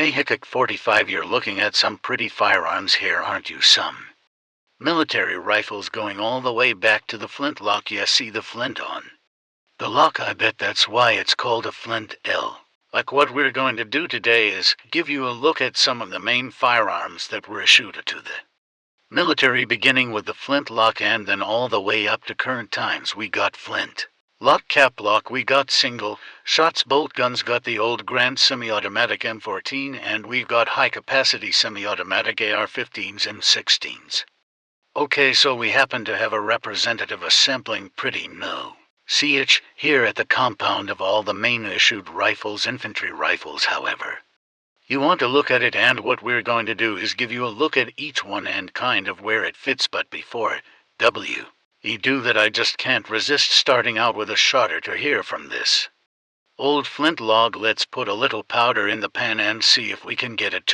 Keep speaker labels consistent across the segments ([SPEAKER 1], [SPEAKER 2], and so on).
[SPEAKER 1] Hey Hickok 45, you're looking at some pretty firearms here, aren't you? Some military rifles going all the way back to the flintlock. You see the flint on the lock. I bet that's why it's called a flint L. Like what we're going to do today is give you a look at some of the main firearms that were issued to the military, beginning with the flintlock and then all the way up to current times. We got flint lock, cap lock, we got single shots bolt guns, got the old Grant semi-automatic M14, and we've got high-capacity semi-automatic AR-15s and 16s. Okay, so we happen to have a representative assembling pretty no CH here at the compound of all the main issued rifles, infantry rifles. However, you want to look at it, and what we're going to do is give you a look at each one and kind of where it fits. But before you do that, I just can't resist starting out with a shot or two here from this old flintlock. Let's put a little powder in the pan and see if we can get it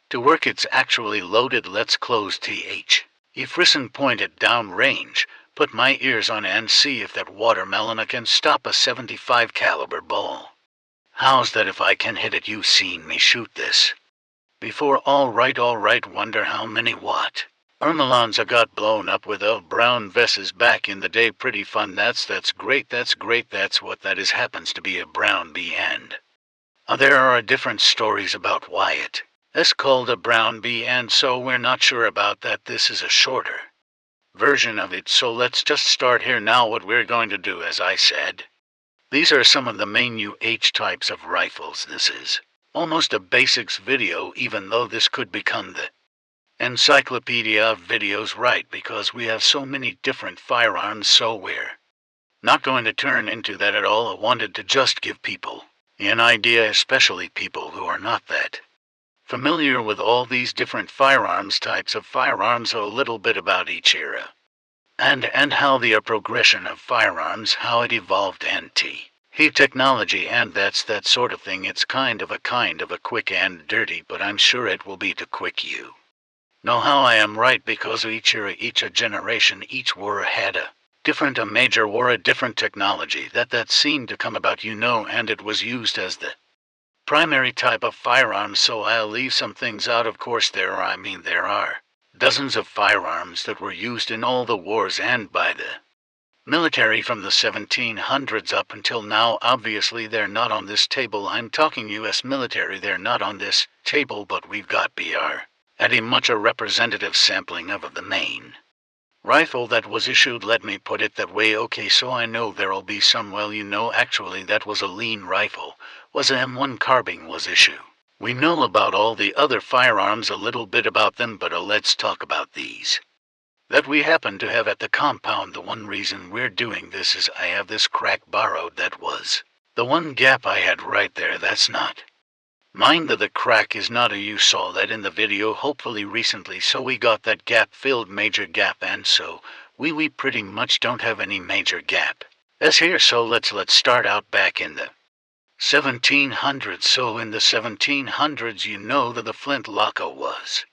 [SPEAKER 1] to work. It's actually loaded. Let's close frickin' point it down range, put my ears on and see if that watermelon can stop a 75 caliber ball. How's that if I can hit it? You've seen me shoot this before. All right, wonder how many what Ermelons I got blown up with brown vests back in the day. Pretty fun. That's great. That's what that is. Happens to be a brown bee, and there are different stories about why it's called a brown bee, and so we're not sure about that. This is a shorter version of it, so let's just start here now. What we're going to do, as I said, these are some of the main UH types of rifles. This is almost a basics video, even though this could become the encyclopedia of videos, right? Because we have so many different firearms, so we're not going to turn into that at all. I wanted to just give people an idea, especially people who are not that familiar with all these different firearms, types of firearms, a little bit about each era and how the progression of firearms, how it evolved, and technology, and that's that sort of thing. It's kind of a quick and dirty, but I'm sure it will be too quick. You know how I am, right? Because each era, each generation, each war had a major war, a different technology that seemed to come about, and it was used as the primary type of firearm. So I'll leave some things out. Of course, there are dozens of firearms that were used in all the wars and by the military from the 1700s up until now. Obviously, they're not on this table. I'm talking U.S. military. They're not on this table, but we've got BR at a much a representative sampling of the main rifle that was issued. Let me put it that way. Okay, so I know there'll be some, actually that was a lean rifle, was a M1 carbine was issue. We know about all the other firearms, a little bit about them, but let's talk about these that we happen to have at the compound. The one reason we're doing this is I have this crack borrowed. That was the one gap I had right there. That's not mind that the crack is not you saw that in the video hopefully recently, so we got that gap filled, major gap, and so we pretty much don't have any major gap as here. So let's start out back in the 1700s. So in the 1700s, that the flintlock was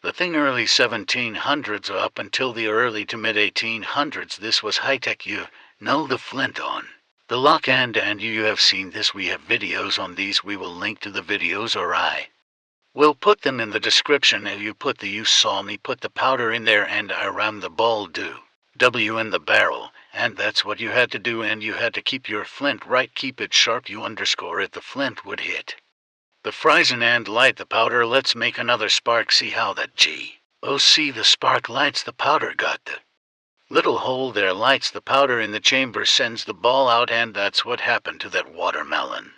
[SPEAKER 1] the thing. Early 1700s up until the early to mid 1800s, this was high-tech. The flint on the lock, and you have seen this. We have videos on these. We will link to the videos, or I will put them in the description. And you saw me put the powder in there, and I rammed the ball W in the barrel, and that's what you had to do. And you had to keep your flint right, keep it sharp. You underscore it. The flint would hit the frizzen and light the powder. Let's make another spark. See how that see the spark lights the powder. Got the little hole there, lights the powder in the chamber, sends the ball out, and that's what happened to that watermelon.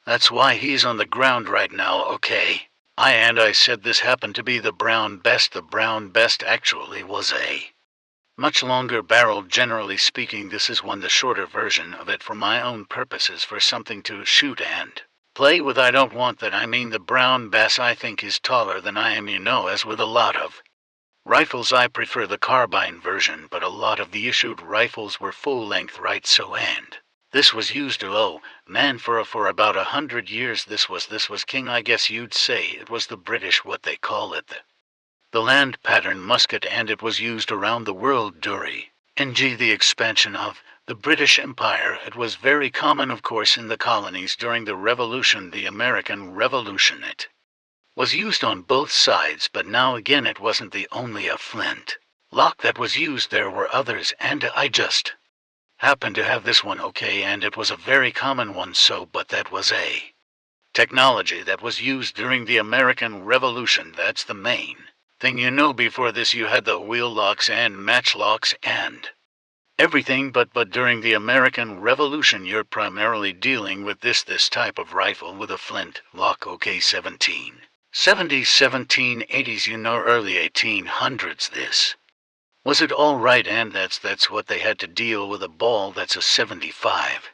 [SPEAKER 1] That's why he's on the ground right now. Okay, I said this happened to be the brown best. The brown best actually was a much longer barrel. Generally speaking, this is the shorter version of it for my own purposes, for something to shoot and play with. I don't want that. The brown bass I think is taller than I am, as with a lot of rifles. I prefer the carbine version, but a lot of the issued rifles were full length, right? So, and this was used for about 100 years. This was king, I guess you'd say. It was the British, what they call it, the land pattern musket, and it was used around the world during the expansion of The British Empire, it was very common of course in the colonies during the Revolution, the American Revolution. It was used on both sides, but now again it wasn't the only a flint lock that was used, there were others, and I just happened to have this one, okay, and it was a very common one, so, but that was a technology that was used during the American Revolution. That's the main thing. Before this you had the wheel locks and matchlocks and everything, but during the American Revolution you're primarily dealing with this type of rifle with a flint lock, okay, 1770s, 1780s, early 1800s. This was it all right, and that's what they had to deal with, a ball that's a 75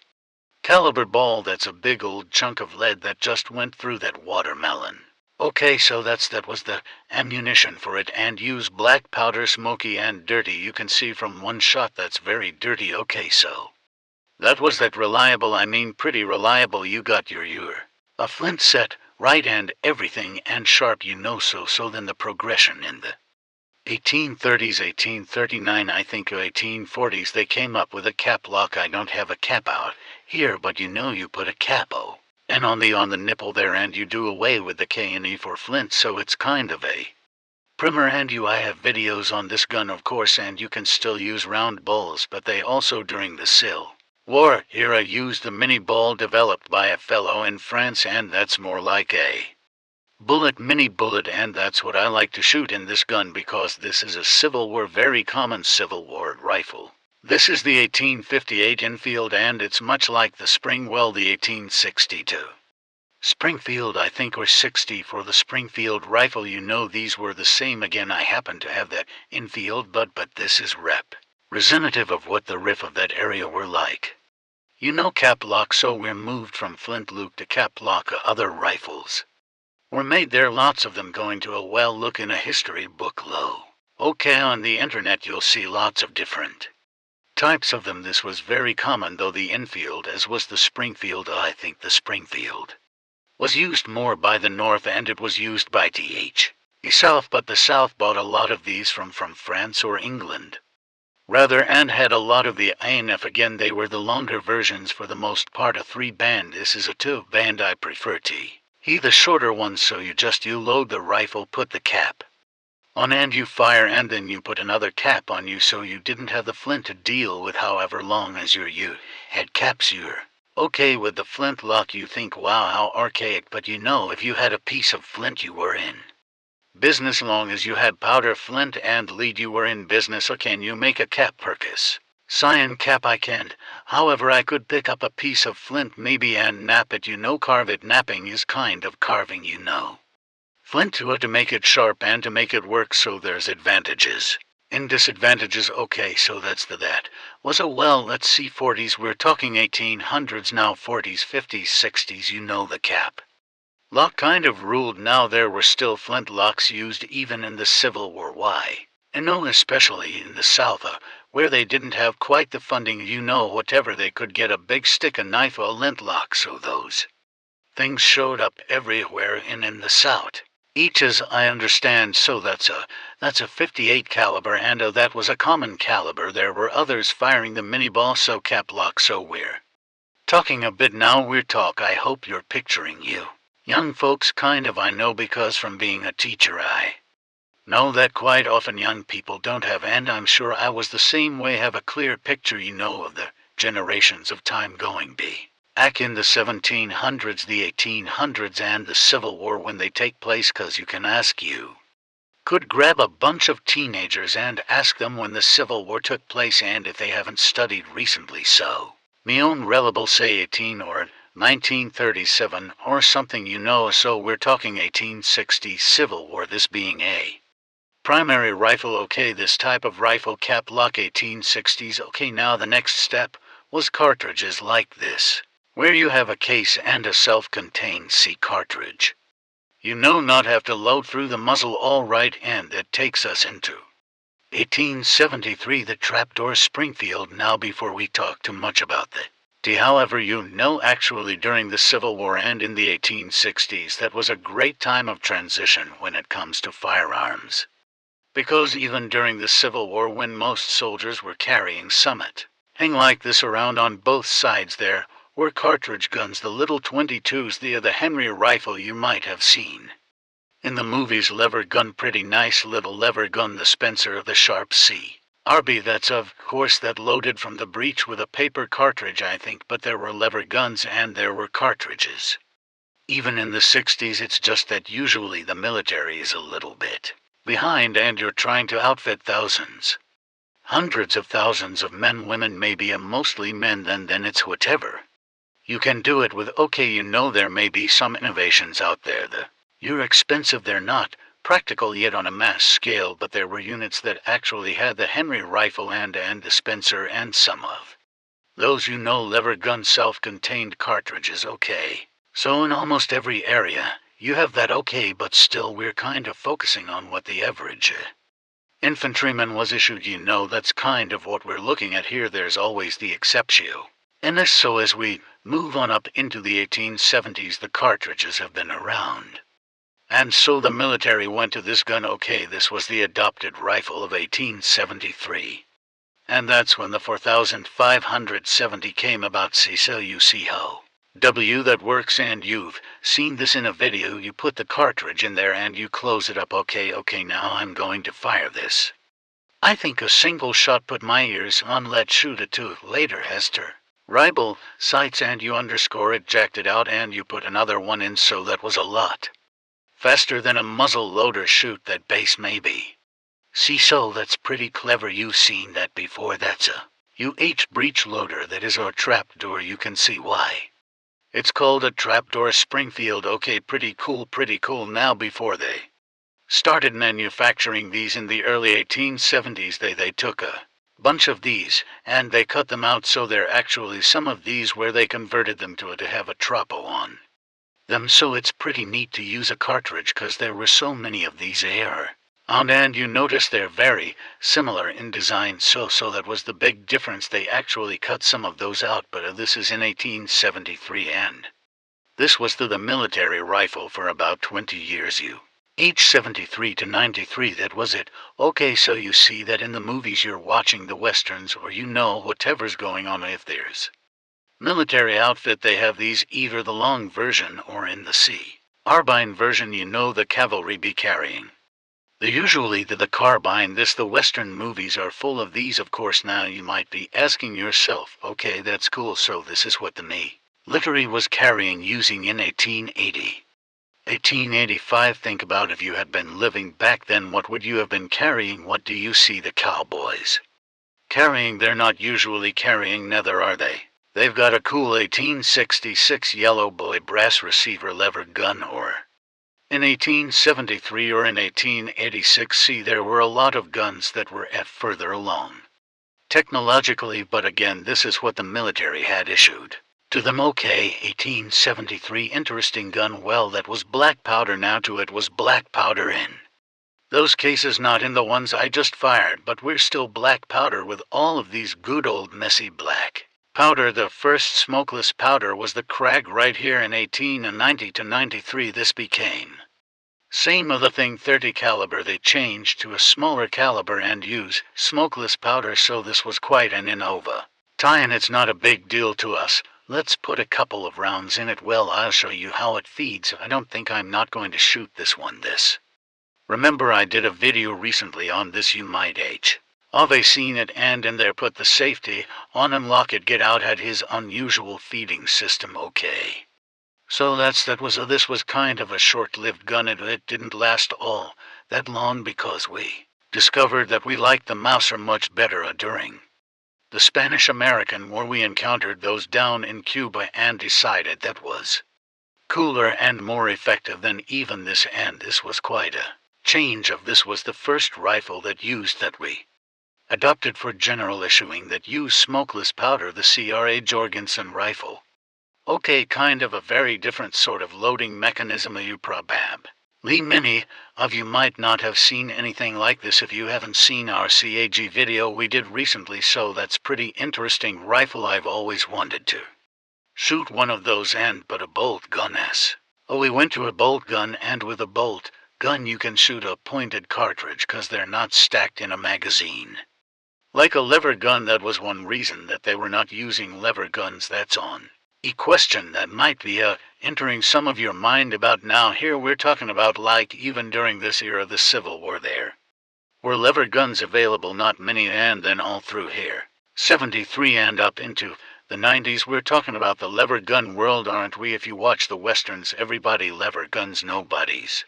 [SPEAKER 1] caliber ball, that's a big old chunk of lead that just went through that watermelon. Okay, so that was the ammunition for it, and use black powder, smoky and dirty. You can see from one shot that's very dirty. Okay, so that was that reliable, I mean pretty reliable. You got your a flint set, right, and everything, and sharp, so then the progression in the 1830s, 1839, I think, or 1840s, they came up with a cap lock. I don't have a cap out here, but you put a capo and on the nipple there, and you do away with the K&E for flint, so it's kind of a primer. And I have videos on this gun, of course, and you can still use round balls, but they also, during the Civil War era, used the mini ball developed by a fellow in France, and that's more like a mini bullet, and that's what I like to shoot in this gun, because this is a Civil War, very common Civil War rifle. This is the 1858 Enfield, and it's much like the Springwell, the 1862 Springfield, I think, or 60 for the Springfield rifle. These were the same. Again, I happen to have that Enfield, but this is representative of what the riff of that area were like. Cap lock, so we're moved from flintlock to cap lock. Other rifles were made there, lots of them. Going to look in a history book low. Okay, on the internet you'll see lots of different types of them. This was very common, though, the Enfield, as was the Springfield. I think the Springfield was used more by the North, and it was used by the South, but the South bought a lot of these from France or England, rather, and had a lot of the ANF. Again, they were the longer versions for the most part, a 3-band. This is a 2-band. I prefer the shorter one, so you load the rifle, put the cap on, and you fire, and then you put another cap on you, so you didn't have the flint to deal with. However long as you had caps, you're okay. With the flintlock you think, wow, how archaic, but if you had a piece of flint you were in business. Long as you had powder, flint and lead, you were in business. So can you make a cap, Perkis? Cyan cap? I can't. However, I could pick up a piece of flint maybe and nap it, carve it. Napping is kind of carving, flint to make it sharp and to make it work, so there's advantages and disadvantages. Okay, so that was let's see, 40s, we're talking 1800s now, 40s, 50s, 60s, the cap lock kind of ruled. Now there were still flint locks used even in the Civil War. Why? And especially in the South, where they didn't have quite the funding, whatever they could get, a big stick, a knife, a lint lock, so those things showed up everywhere in the South. Each, as I understand, so that's a 58 caliber, and that was a common caliber. There were others firing the mini ball, so cap lock. So we're talking a bit now. I hope you're picturing young folks, kind of. I know, because from being a teacher I know that quite often young people don't have, and I'm sure I was the same way, have a clear picture, of the generations of time going back in the 1700s, the 1800s, and the Civil War when they take place, 'cause you can ask, you could grab a bunch of teenagers and ask them when the Civil War took place, and if they haven't studied recently, so me own reliable say 18 or 1937 or something, so we're talking 1860 Civil War, this being a primary rifle. Okay, this type of rifle, cap lock, 1860s. Okay, now the next step was cartridges like this, where you have a case and a self-contained C cartridge. Not have to load through the muzzle, all right, and that takes us into 1873, the trapdoor Springfield. Now, before we talk too much about the however, actually during the Civil War and in the 1860s, that was a great time of transition when it comes to firearms. Because even during the Civil War, when most soldiers were carrying summit hang like this around on both sides there, were cartridge guns, the little 22s, the Henry rifle you might have seen in the movies. Lever gun, pretty nice little lever gun, the Spencer of the Sharp C.R.B. That's of course that loaded from the breech with a paper cartridge, I think, but there were lever guns and there were cartridges. Even in the 60s, it's just that usually the military is a little bit behind and you're trying to outfit thousands, hundreds of thousands of men, women, maybe mostly men, then it's whatever you can do it with. Okay, you know, there may be some innovations out there you're expensive, they're not practical yet on a mass scale, but there were units that actually had the Henry rifle and the Spencer and some of those, you know, lever gun self-contained cartridges. Okay, so in almost every area you have that. Okay, but still we're kind of focusing on what the average infantryman was issued. You know, that's kind of what we're looking at here. There's always the exception. And so as we move on up into the 1870s, the cartridges have been around. And so the military went to this gun. Okay, this was the adopted rifle of 1873. And that's when the 4570 came about. See, so you see how that works, and you've seen this in a video. You put the cartridge in there and you close it up. Okay, now I'm going to fire this. I think a single shot. Put my ears on, let's shoot it to later, Hester. Rifle sights, and you underscore it, jacked it out, and you put another one in, so that was a lot faster than a muzzle loader shoot that base maybe. See, so that's pretty clever. You've seen that before. That's a breech loader, that is our trapdoor. You can see why it's called a trapdoor. Springfield. Okay, pretty cool. Now, before they started manufacturing these in the early 1870s, they took a bunch of these and they cut them out, so there actually some of these where they converted them to have a trapo on them. So it's pretty neat to use a cartridge, because there were so many of these on, and you notice they're very similar in design. So that was the big difference. They actually cut some of those out, but this is in 1873, and this was the military rifle for about 20 years. Age 73 to 93, that was it. Okay, so you see that in the movies you're watching, the westerns, or you know, whatever's going on, if there's military outfit, they have these, either the long version or in the carbine version, you know, the cavalry be carrying usually the carbine. The western movies are full of these, of course. Now you might be asking yourself, okay, that's cool, so this is what the military was carrying, using in 1880. 1885, think about if you had been living back then, what would you have been carrying? What do you see the cowboys carrying? They're not usually carrying nether, are they? They've got a cool 1866 yellow boy brass receiver lever gun, or in 1873 or in 1886. See, there were a lot of guns that were further along technologically, but again, this is what the military had issued to them. Okay, 1873, interesting gun. Well, that was black powder. Now to it was black powder in those cases, not in the ones I just fired, but we're still black powder with all of these good old messy black powder. The first smokeless powder was the Krag right here in 1890 to 93. This became same other thing, 30 caliber. They changed to a smaller caliber and use smokeless powder, so this was quite an innova. And it's not a big deal to us. Let's put a couple of rounds in it. Well, I'll show you how it feeds. I don't think I'm not going to shoot this one. Remember, I did a video recently on this. You might have seen it, and in there put the safety on, unlock it, get out, had his unusual feeding system. Okay, so this was kind of a short-lived gun. It didn't last all that long, because we discovered that we liked the Mauser much better during the Spanish-American War. We encountered those down in Cuba and decided that was cooler and more effective than even this, and this was quite a change. This was the first rifle that we adopted for general issuing that used smokeless powder, the C.R.A. Jorgensen rifle. Okay, kind of a very different sort of loading mechanism. You probably, many of you might not have seen anything like this if you haven't seen our CAG video we did recently, so that's pretty interesting rifle. I've always wanted to shoot one of those, but a bolt gun. We went to a bolt gun, and with a bolt gun you can shoot a pointed cartridge, 'cause they're not stacked in a magazine Like a lever gun, that was one reason that they were not using lever guns. That's on. A question that might be entering some of your mind about now. Here we're talking about like even during this era, the Civil War, there were lever guns available, not many, and then all through here, 73 and up into the 90s, we're talking about the lever gun world, aren't we? If you watch the westerns, everybody lever guns, nobody's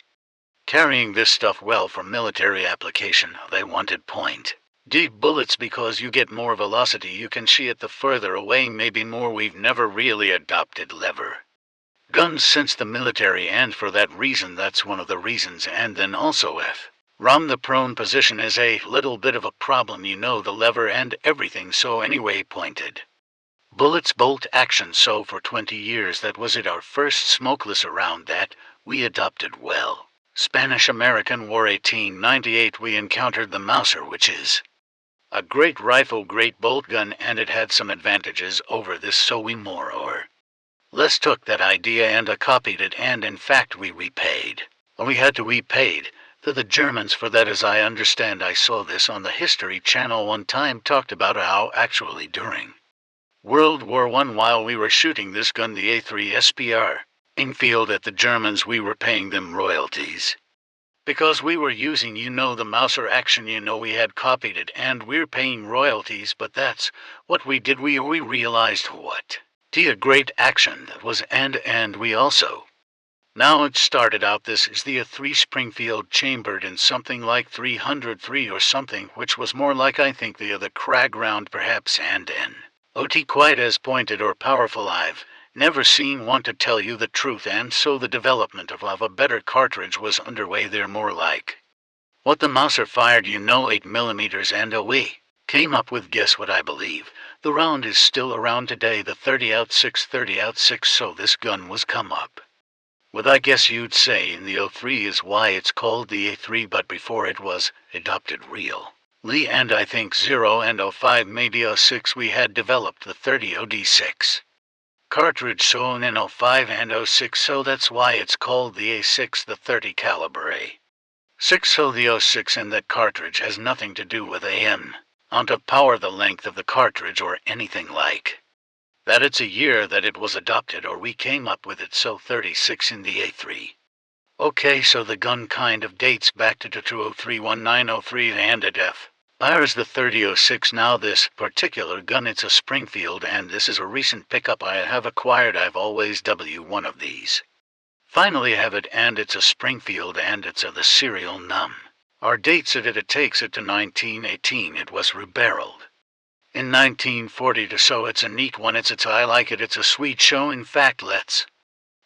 [SPEAKER 1] carrying this stuff well for military application. They wanted point deep bullets because you get more velocity, you can see it the further away, maybe more. We've never really adopted lever guns since the military, and for that reason, that's one of the reasons. And then also Rom, the prone position is a little bit of a problem, you know, the lever and everything. So anyway, pointed bullets, bolt action. So for 20 years, that was it. Our first smokeless around that we adopted well. Spanish-American War 1898, we encountered the Mauser, which is a great rifle, great bolt gun, and it had some advantages over this, so we more or less took that idea and copied it, and in fact we repaid. We had to repaid to the Germans for that, as I understand. I saw this on the History Channel one time, talked about how actually during World War I, while we were shooting this gun, the A3 SPR, in field at the Germans, we were paying them royalties. Because we were using, you know, the Mauser action, you know, we had copied it, and we're paying royalties. But that's what we did. We realized what a great action that was, and we also. Now it started out, this is the A3 Springfield, chambered in something like 303 or something, which was more like, I think, the other Krag round perhaps, and OT quite as pointed or powerful I've never seen, want to tell you the truth. And so the development of a better cartridge was underway there, more like what the Mauser fired, you know, 8mm, and we came up with, guess what? I believe the round is still around today, the 30-06. So this gun was come up with, I guess you'd say, in the 03 is why it's called the A3, but before it was adopted really, and I think 0 and 05, maybe 06, we had developed the 30 OD6 cartridge, so in 05 and 06, so that's why it's called the A6, the 30 caliber A6. So the 06 and that cartridge has nothing to do with amount of power, the length of the cartridge, or anything like that. It's a year that it was adopted, or we came up with it, so 36 in the A3. Okay, so the gun kind of dates back to 2003, 1903, and at fires the 30-06. Now this particular gun, it's a Springfield, and this is a recent pickup I have acquired. I've always one of these. Finally have it, and it's a Springfield, and it's the serial num. Our dates it takes it to 1918. It was rebarreled in 1940 so it's a neat one. I like it. It's a sweet show. In fact, let's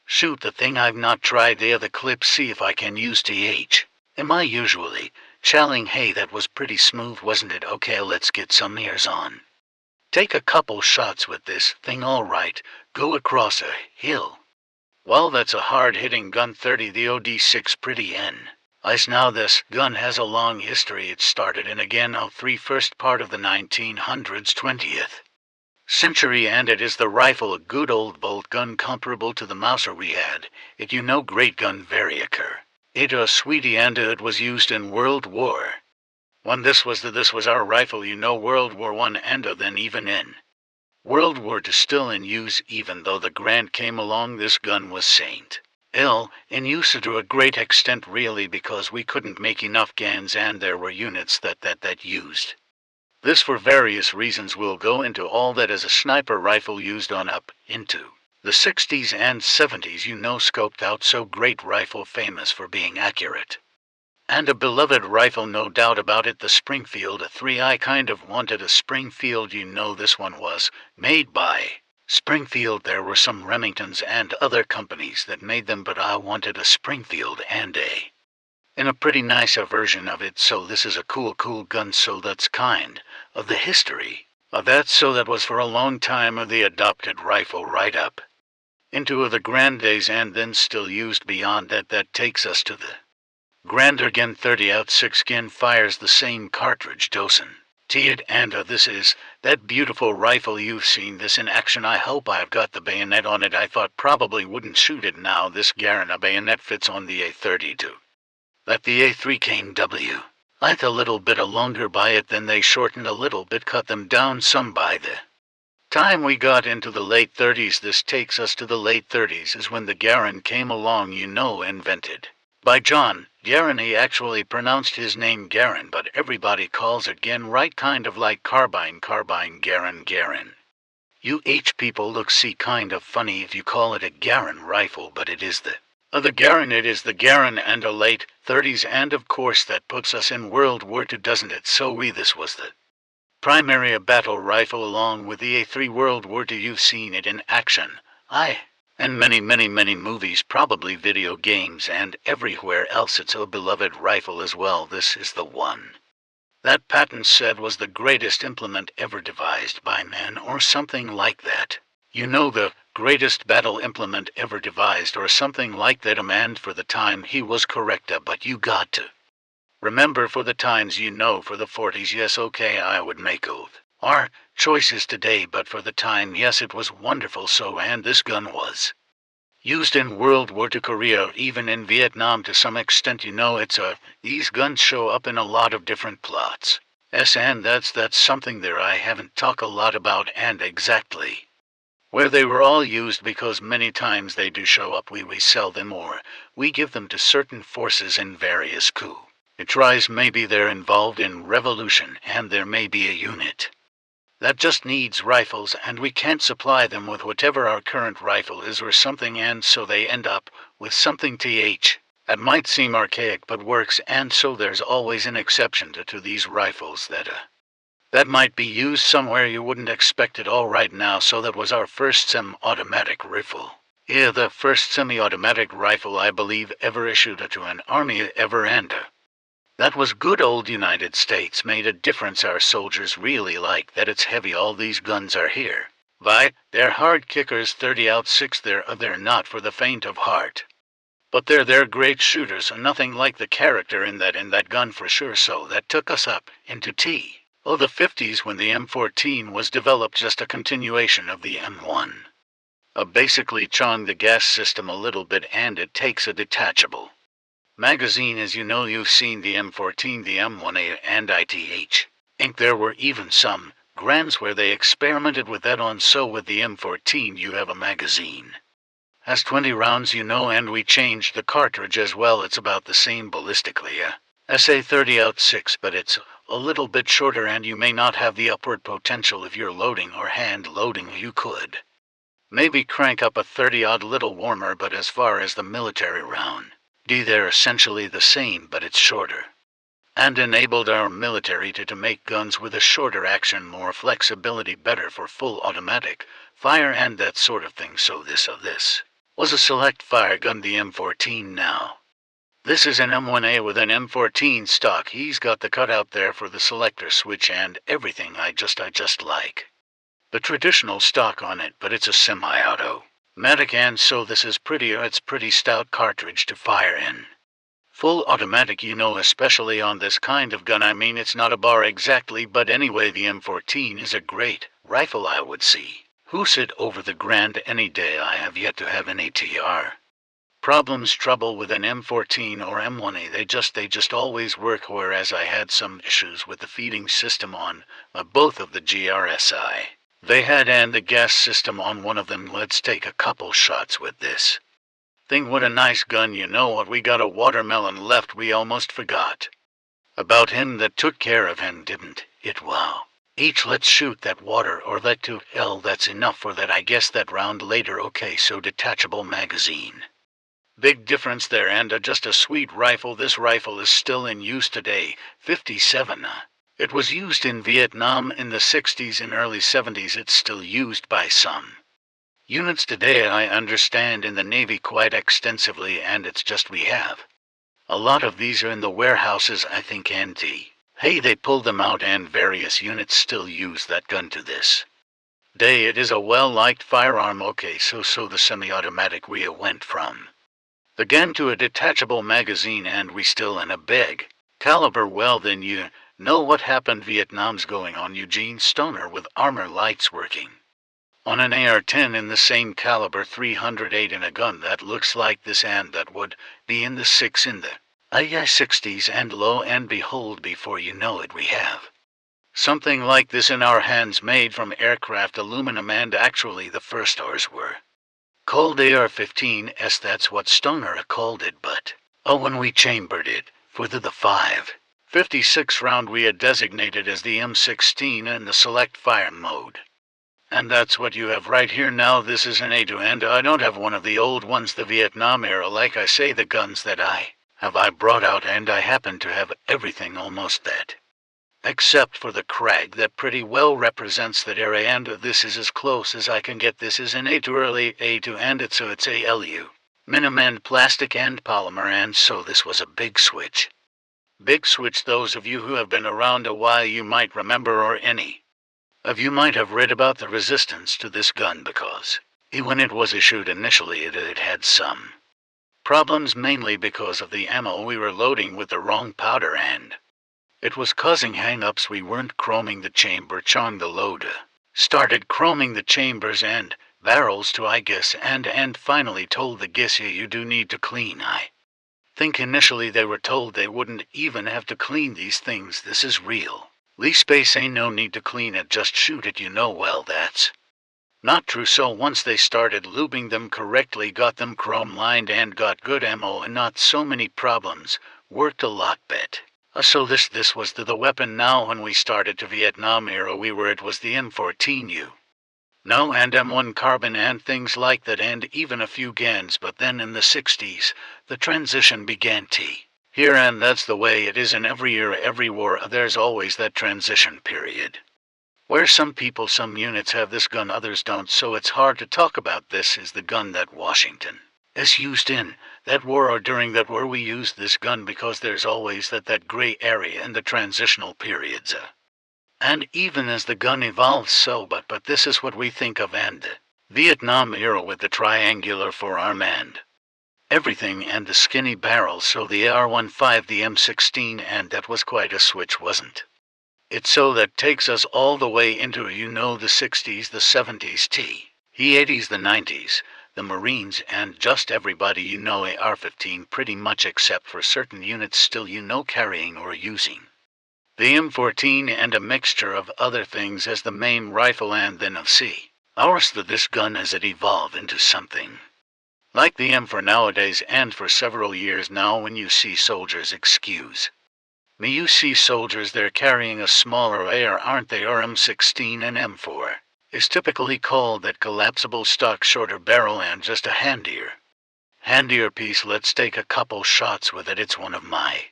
[SPEAKER 1] shoot the thing. I've not tried the other clips, see if I can use TH. Am I usually challing? Hey, that was pretty smooth, wasn't it? Okay, let's get some ears on. Take a couple shots with this thing, alright. Go across a hill. Well, that's a hard-hitting gun, 30, the OD6, pretty ice. Now this gun has a long history. It started in again 03, first part of the 1900s, 20th century, and it is the rifle, a good old bolt gun comparable to the Mauser we had. It, you know, great gun, very occur. It sweetie, and it was used in World War I. This was our rifle, you know, World War I, and then even in World War II still in use. Even though the Grant came along, this gun was St. L in use to a great extent, really, because we couldn't make enough guns, and there were units that used this for various reasons. We'll go into all that. As a sniper rifle used on up into the 60s and 70s, you know, scoped out, so great rifle, famous for being accurate. And a beloved rifle, no doubt about it, the Springfield A3. I kind of wanted a Springfield, you know, this one was made by Springfield. There were some Remingtons and other companies that made them, but I wanted a Springfield, and in a pretty nice version of it. So this is a cool gun. So that's kind of the history of that. So that was for a long time of the adopted rifle, right up into the grand days, and then still used beyond that. That takes us to the grander again, 30-06 again, fires the same cartridge, Dosen T, and this is that beautiful rifle. You've seen this in action. I hope I've got the bayonet on it. I thought probably wouldn't shoot it. Now this Garana bayonet fits on the A32. That the A3 came W. Like a little bit longer by it, then they shortened a little bit, cut them down some by the time we got into the late 30s. This takes us to the late 30s is when the Garand came along, invented by John Garand. He actually pronounced his name Garand, but everybody calls it Gen, right, kind of like carbine, Garand. You people look kind of funny if you call it a Garand rifle, but it is the Garand. It is the Garand and a late 30s, and of course that puts us in World War II, doesn't it? This was the primary battle rifle along with the A3 World War II. You've seen it in action. And many, many, many movies, probably video games, and everywhere else. It's a beloved rifle as well. This is the one that Patton said was the greatest implement ever devised by man, or something like that. The greatest battle implement ever devised, or something like that. A man for the time he was correct, but you got to remember for the times, for the 40s, yes, okay, I would make our choices today, but for the time, yes, it was wonderful. And this gun was used in World War II, Korea, even in Vietnam to some extent. These guns show up in a lot of different plots. Yes, and that's something there I haven't talked a lot about, and exactly where they were all used, because many times they do show up. We sell them, or we give them to certain forces in various coups. It tries, maybe they're involved in revolution, and there may be a unit that just needs rifles, and we can't supply them with whatever our current rifle is or something, and so they end up with something that might seem archaic but works, and so there's always an exception to these rifles that might be used somewhere you wouldn't expect it. All right now, so that was our first semi-automatic rifle. Yeah, the first semi-automatic rifle I believe ever issued to an army ever, and that was good old United States. Made a difference. Our soldiers really like that. It's heavy. All these guns are here. They're hard kickers. 30-06. They're not for the faint of heart. But they're great shooters, and nothing like the character in that gun for sure. So that took us up into the 50s, when the M14 was developed, just a continuation of the M1. Basically chawing the gas system a little bit, and it takes a detachable magazine. As you've seen the M14, the M1A, and ITH. There were even some grants where they experimented with that on. So with the M14 you have a magazine has 20 rounds, and we changed the cartridge as well. It's about the same ballistically, SA 30-06, but it's a little bit shorter, and you may not have the upward potential if you're loading or hand loading. You could maybe crank up a 30-odd little warmer, but as far as the military round, they're essentially the same, but it's shorter, and enabled our military to make guns with a shorter action, more flexibility, better for full automatic fire and that sort of thing. So this was a select fire gun, the M14. Now this is an M1A with an M14 stock. He's got the cutout there for the selector switch and everything. I just like the traditional stock on it, but it's a semi-automatic, and so this is it's pretty stout cartridge to fire in full automatic, especially on this kind of gun. I mean, it's not a bar exactly, but anyway, the M14 is a great rifle. I would see who sit over the Grand any day. I have yet to have any trouble with an M14 or M1A. They just always work, whereas I had some issues with the feeding system on both of the GRSI they had, and the gas system on one of them. Let's take a couple shots with this thing. What a nice gun. What, we got a watermelon left. We almost forgot about him. That took care of him, didn't it? Wow. Let's shoot that water, or that too. That's enough for that, I guess. That round later. Okay, so detachable magazine. Big difference there, and just a sweet rifle. This rifle is still in use today. 57. It was used in Vietnam in the 60s and early 70s. It's still used by some units today, I understand, in the Navy quite extensively, and it's just we have a lot of these are in the warehouses, I think, and hey, they pulled them out, and various units still use that gun to this day. It is a well-liked firearm. Okay, so the semi-automatic we went from the gun to a detachable magazine, and we still in a big caliber. Well, then you know what happened. Vietnam's going on. Eugene Stoner with armor lights working on an AR-10 in the same caliber, 308, in a gun that looks like this, and that would be in the 6 in the Yes, 60s and lo and behold, before you know it, we have something like this in our hands, made from aircraft aluminum, and actually the first ours were called AR-15s, that's what Stoner called it, but when we chambered it for the 5.56 round, we had designated as the M16 in the select fire mode. And that's what you have right here now. This is an A2, and I don't have one of the old ones, the Vietnam era. Like I say, the guns that I brought out, and I happen to have everything almost that. Except for the crag that pretty well represents that era, and this is as close as I can get. This is an A2, early A2, and it's ALU. Minimum and plastic and polymer, and so this was a big switch. Big switch. Those of you who have been around a while, you might remember, or any of you might have read about the resistance to this gun, because when it was issued initially, it had some problems, mainly because of the ammo we were loading with the wrong powder, and it was causing hang-ups. We weren't chroming the chamber, chong the load. Started chroming the chambers and barrels too, I guess, and finally told the guess you do need to clean. I think initially they were told they wouldn't even have to clean these things. This is real. Lee space, ain't no need to clean it, just shoot it, well, that's not true. So once they started lubing them correctly, got them chrome lined, and got good ammo and not so many problems, worked a lot bet. So this was the weapon. Now when we started to Vietnam era, it was the M14U. No, and M1 carbon and things like that, and even a few GANs, but then in the 60s, the transition began here, and that's the way it is in every era, every war. There's always that transition period where some people, some units have this gun, others don't, so it's hard to talk about. This is the gun that Washington is used in that war, or during that war we used this gun, because there's always that gray area in the transitional periods. And even as the gun evolves, so but this is what we think of, and the Vietnam era with the triangular forearm and everything, and the skinny barrel. So the AR-15, the M16, and that was quite a switch, wasn't it? So that takes us all the way into, the 60s, the 70s, the 80s, the 90s, the Marines, and just everybody, AR-15 pretty much, except for certain units still, carrying or using the M14 and a mixture of other things as the main rifle, and then of ours, this gun as it evolved into something like the M for nowadays. And for several years now, when you see soldiers, excuse me, you see soldiers, they're carrying a smaller AR, aren't they? Or M16 and M4 is typically called that collapsible stock, shorter barrel, and just a handier piece. Let's take a couple shots with it. It's one of my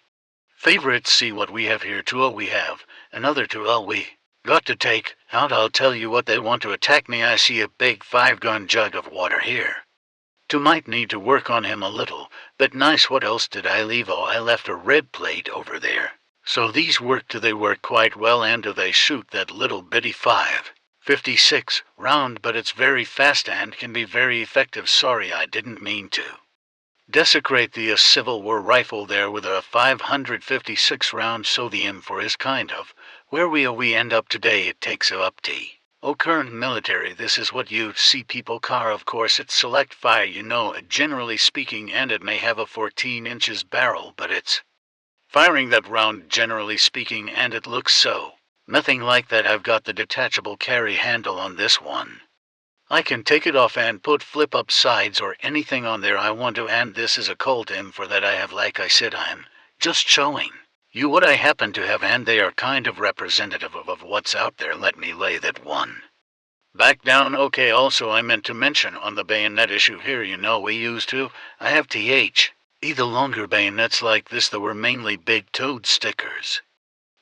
[SPEAKER 1] favorites. See what we have here too. We have another too. We got to take out. I'll tell you what, they want to attack me. I see a big 5-gun jug of water here. Might need to work on him a little, but nice. What else did I leave? I left a red plate over there. So these work too. They work quite well, and they shoot that little bitty 5.56 round, but it's very fast and can be very effective. Sorry, I didn't mean to desecrate the Civil War rifle there with a 556 round. So the M4 is kind of where we end up today. It takes up current military. This is what you see people car. Of course, it's select fire, generally speaking, and it may have a 14 inches barrel, but it's firing that round, generally speaking, and it looks so nothing like that. I've got the detachable carry handle on this one. I can take it off and put flip up sides or anything on there I want to, and this is a Colt M4 that I have. Like I said, I'm just showing you what I happen to have, and they are kind of representative of what's out there. Let me lay that one back down. Okay, also I meant to mention on the bayonet issue here, we used to, I have the longer bayonets like this that were mainly big-toed stickers.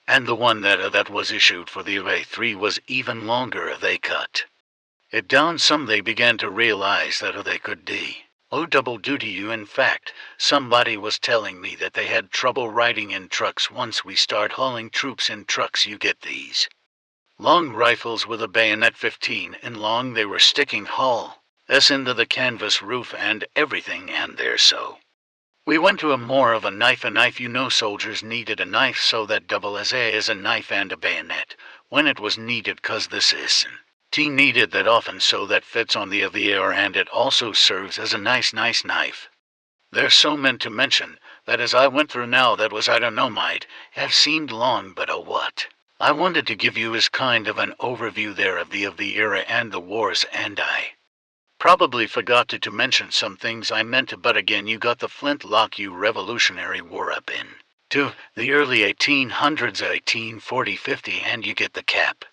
[SPEAKER 1] And the one that was issued for the A3 was even longer. They cut it down some. They began to realize that they could double duty you. In fact, somebody was telling me that they had trouble riding in trucks. Once we start hauling troops in trucks, you get these long rifles with a bayonet 15 in long. They were sticking hull into the canvas roof and everything, and there, so we went to more of a knife. Soldiers needed a knife, so that double as a knife and a bayonet when it was needed, cause this isn't needed that often, so that fits on the AR, and it also serves as a nice knife. They're so meant to mention that as I went through now that was I don't know might have seemed long but what. I wanted to give you as kind of an overview there of the era and the wars and I probably forgot to mention some things I meant to but again you got the flintlock you Revolutionary War up in. To the early 1800s 1840-50 and you get the cap.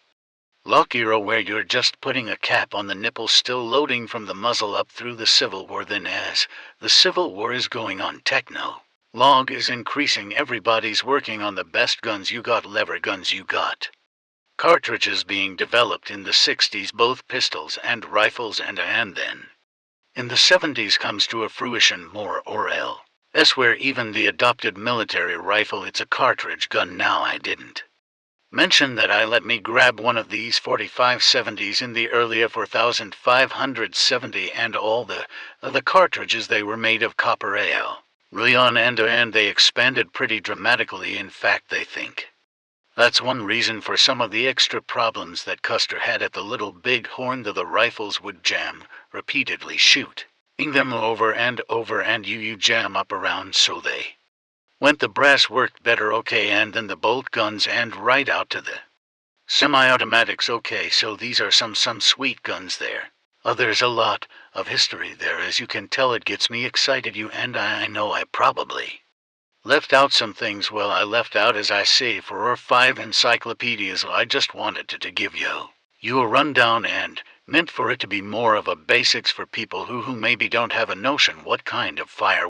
[SPEAKER 1] Lock era where you're just putting a cap on the nipple still loading from the muzzle up through the Civil War then as the Civil War is going on techno. Log is increasing everybody's working on the best guns you got lever guns you got. Cartridges being developed in the 60s both pistols and rifles and then. In the 70s comes to a fruition more or else where even the adopted military rifle it's a cartridge gun now I didn't mention that I let me grab one of these 4570s in the earlier 4570 and all the cartridges they were made of copper ale. Leon and they expanded pretty dramatically in fact they think. That's one reason for some of the extra problems that Custer had at the little big horn the rifles would jam, repeatedly shooting them over and you jam up around so they went the brass worked better okay and then the bolt guns and right out to the semi-automatics okay so these are some sweet guns there. There's a lot of history there as you can tell it gets me excited you and I know I probably left out some things well I left out as I say 4 or 5 encyclopedias I just wanted to give you a rundown and meant for it to be more of a basics for people who maybe don't have a notion what kind of fire